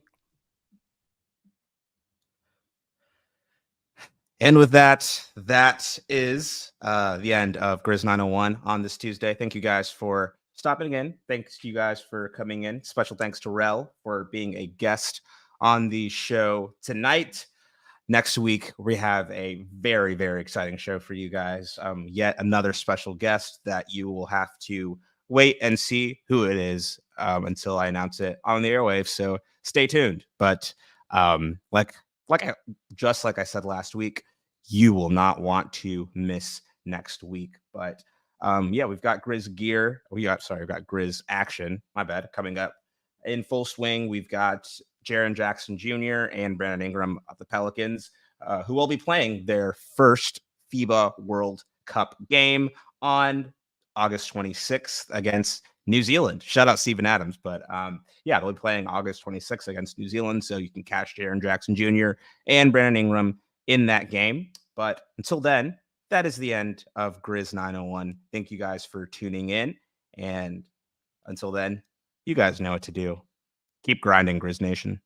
And with that is the end of Grizz 901 on this Tuesday. Thank you guys for stopping in. Thanks to you guys for coming in. Special thanks to Rel for being a guest on the show tonight. Next week, we have a very, very exciting show for you guys. Yet another special guest that you will have to wait and see who it is until I announce it on the airwaves. So stay tuned. But like I said last week, you will not want to miss next week. But we've got Grizz gear. We've got Grizz action. My bad. Coming up in full swing. We've got Jaren Jackson Jr. and Brandon Ingram of the Pelicans, who will be playing their first FIBA World Cup game on August 26th against New Zealand. Shout out Steven Adams. But they'll be playing August 26th against New Zealand. So you can catch Jaren Jackson Jr. and Brandon Ingram in that game. But until then, that is the end of Grizz 901. Thank you guys for tuning in. And until then, you guys know what to do. Keep grinding, Grizz Nation.